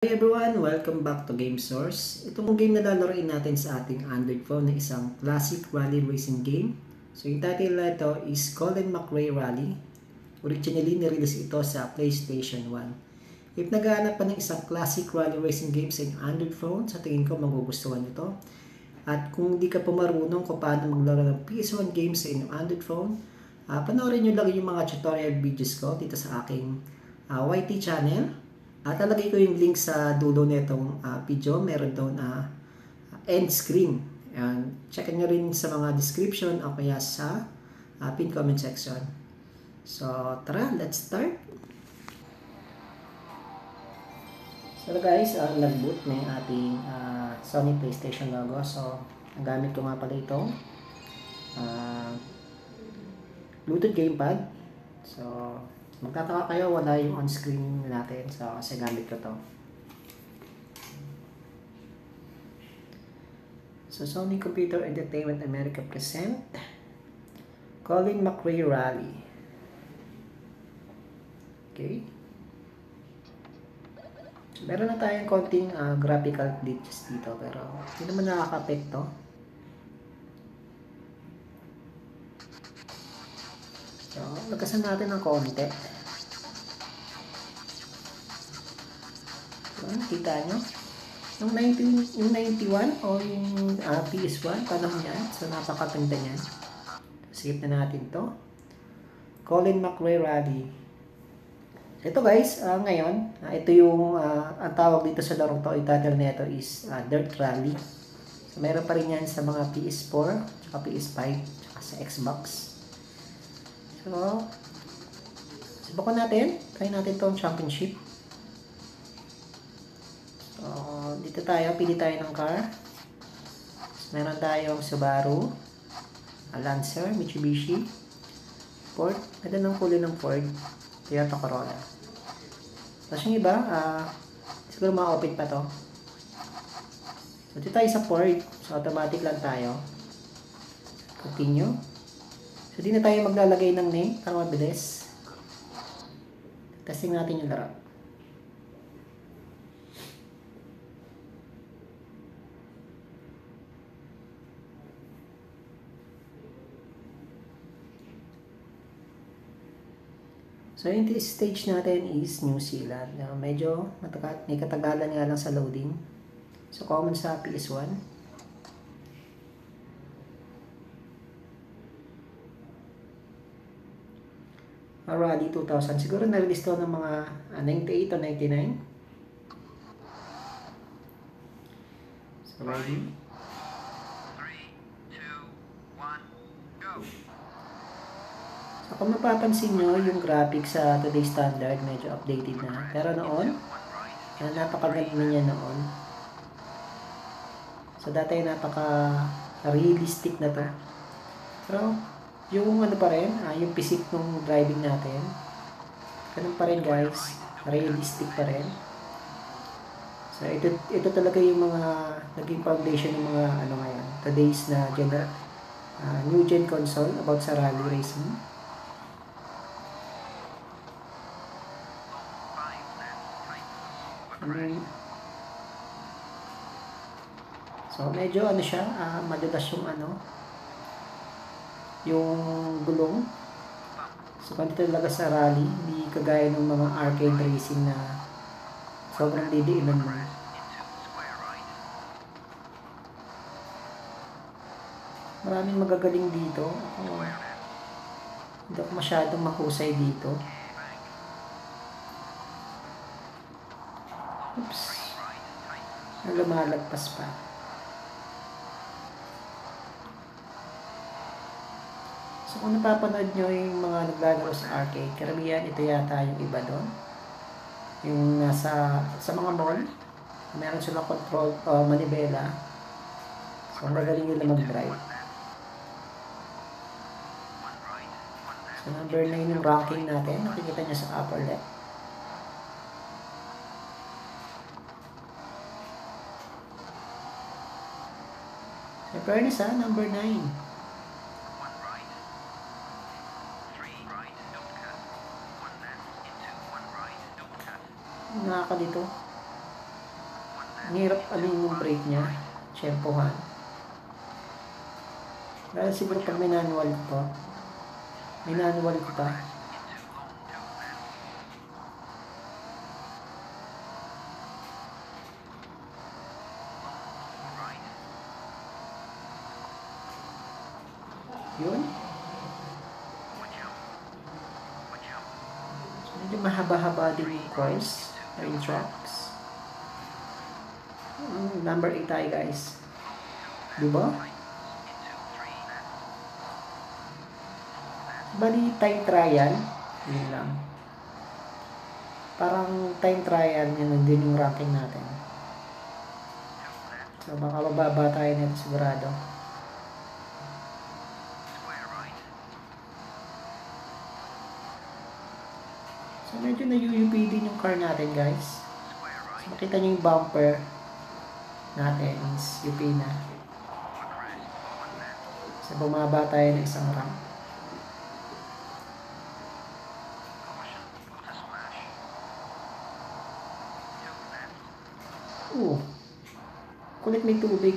Hi everyone! Welcome back to Game Source. Itong game na lalaroin natin sa ating Android phone na isang classic rally racing game. So yung title na ito is Colin McRae Rally. Originally, nirelease ito sa PlayStation 1. If naghahanap pa ng isang classic rally racing game sa inyong Android phone, sa tingin ko magugustuhan ito. At kung hindi ka pa marunong kung paano maglaro ng PS1 games sa inyong Android phone, panoorin nyo lang yung mga tutorial videos ko dito sa aking YT channel. At lalagay ko yung link sa dulo nitong video. Meron doon end screen. Check nyo rin sa mga description o kaya sa pin comment section. So tara, let's start. So guys, nag-boot na yung ating Sony PlayStation logo. So ang gamit ko nga pala ito Bluetooth gamepad. So magtataka kayo, wala yung on-screen natin. So, kasi gamit ko to. So, Sony Computer Entertainment America present Colin McRae Rally. Okay. So, meron na tayong konting graphical glitches dito. Pero, hindi naman nakaka-apekto. So, lagasan natin ng konti. Kita nyo? Yung 91 o yung PS1, panahon yan. So, napakaganda niyan. Skip na natin to. Colin McRae Rally. Ito guys, ngayon, ito yung ang tawag dito sa larong to, title nito is Dirt Rally. So, meron pa rin yan sa mga PS4, tsaka PS5, tsaka sa Xbox. So, subukan natin. Try natin tong championship. So, dito tayo, pili tayo ng car. Meron tayong Subaru, Lancer, Mitsubishi, Ford. Ganda ng kulay ng Ford, Toyota Corolla. Tapos yung iba, siguro ma-open pa to. So, dito tayo sa Ford. So, automatic lang tayo. Continue. So, di na tayo maglalagay ng name para mabilis. Testing natin yung laro. So, yung stage natin is New Zealand. Medyo may katagalan nga lang sa loading. So, common sa PS1. Rally 2000. Siguro na-release to ng mga 98 o 99. So, ready? 3, 2, 1, go! So, kung mapapansin nyo, yung graphics sa today's standard, medyo updated na. Pero noon, napakaganda niya noon. So, dati napaka-realistic na to. Pero, yung ano pa rin, yung physics ng driving natin, ganun pa rin guys, realistic pa rin. So, ito talaga yung mga naging foundation ng mga ano ngayon, today's na new gen console about sa rally racing. So, medyo ano siya, madulas yung yung gulong. So, ganito talaga sa rally, hindi kagaya ng mga arcade racing na sobrang lidiinan mo. Maraming magagaling dito. Hindi ako masyadong mahusay dito. Oops. Lumalagpas pa. So, kung napapanood nyo yung mga naglalaro sa arcade, karamihan ito yata yung iba doon. Yung nasa sa mga mall, meron silang control manibela. So, magaling nila mag-drive. So, number 9 yung ranking natin. Nakikita nyo sa upper left. So, fairness number 9. Nakaka dito. Ang hirap yung brake niya. Tsempohan. Dahil siguro pag may manual ko pa. May manual ko pa. Yun. So, medyo mahaba-haba din yung course. Yung tracks. Number 8 tayo guys. Diba? Bali, time trial. Yun lang. Parang time trial yun din yung ranking natin. So, baka mababa tayo nito sigurado. So, medyo na-UUP din yung car natin, guys. So, makita nyo yung bumper natin is UP na. So, bumaba tayo ng isang rank. Kulit may tubig.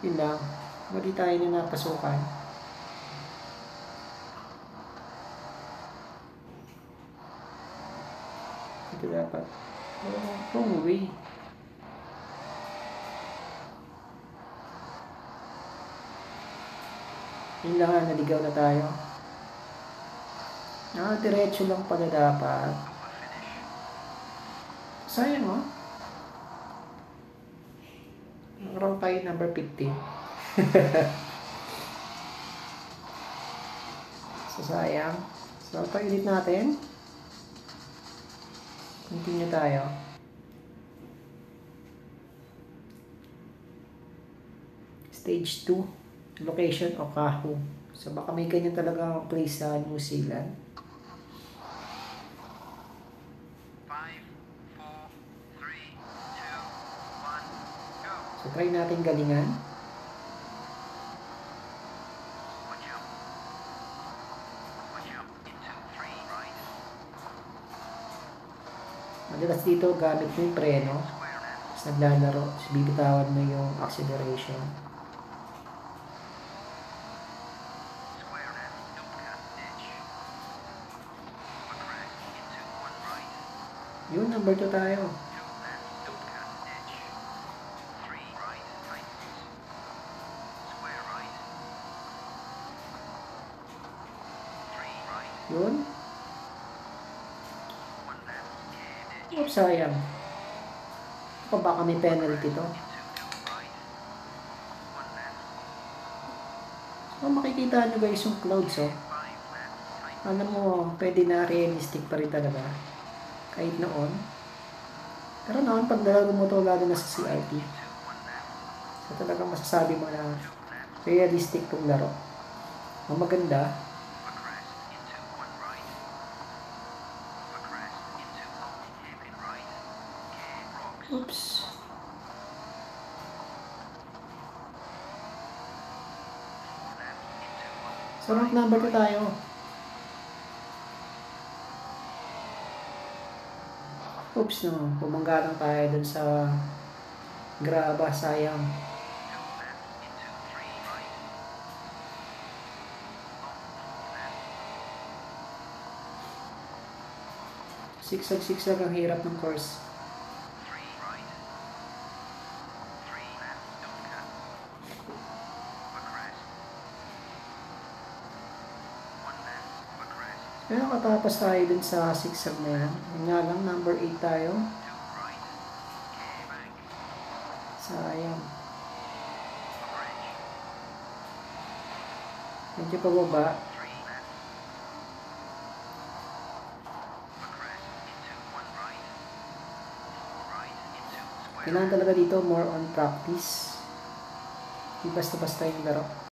Yun lang. Mali tayo na napasukan. Ito dapat. Wrong way. Yun lang, naligaw na tayo. Diretso lang pala dapat. Sayang oh. Wrong tayo, number 15. So, sayang. So, pa-edit natin. Continue tayo. Stage 2. Location Oahu. So, baka may ganyan talaga place sa New Zealand. 5, 4, 3, 2, 1, go! So, try natin galingan. Madalas dito, gamit mo yung preno. Tapos naglalaro. Tapos bibitawan mo yung acceleration. Yun, number 2 tayo. Yun. Oops, sayang. Ako baka may penalty to. So, makikita nyo guys yung clouds, oh. Alam mo, pwede na realistic pa rin talaga. Kahit noon. Pero noon, pag nalaro mo to, lalo na sa CRT. So, talagang masasabi mo na realistic tong laro. Ang maganda, oops. So, rank number 2 tayo. Oops, no. Bumangga lang tayo dun sa graba. Sayang. Sigsag ang hirap ng course. Kaya nakatapos tayo dun sa 6 na yan. Yun nga lang, number 8 tayo. Sayang. Medyo pababa. Kailangan talaga dito more on practice. Di basta-basta yung laro.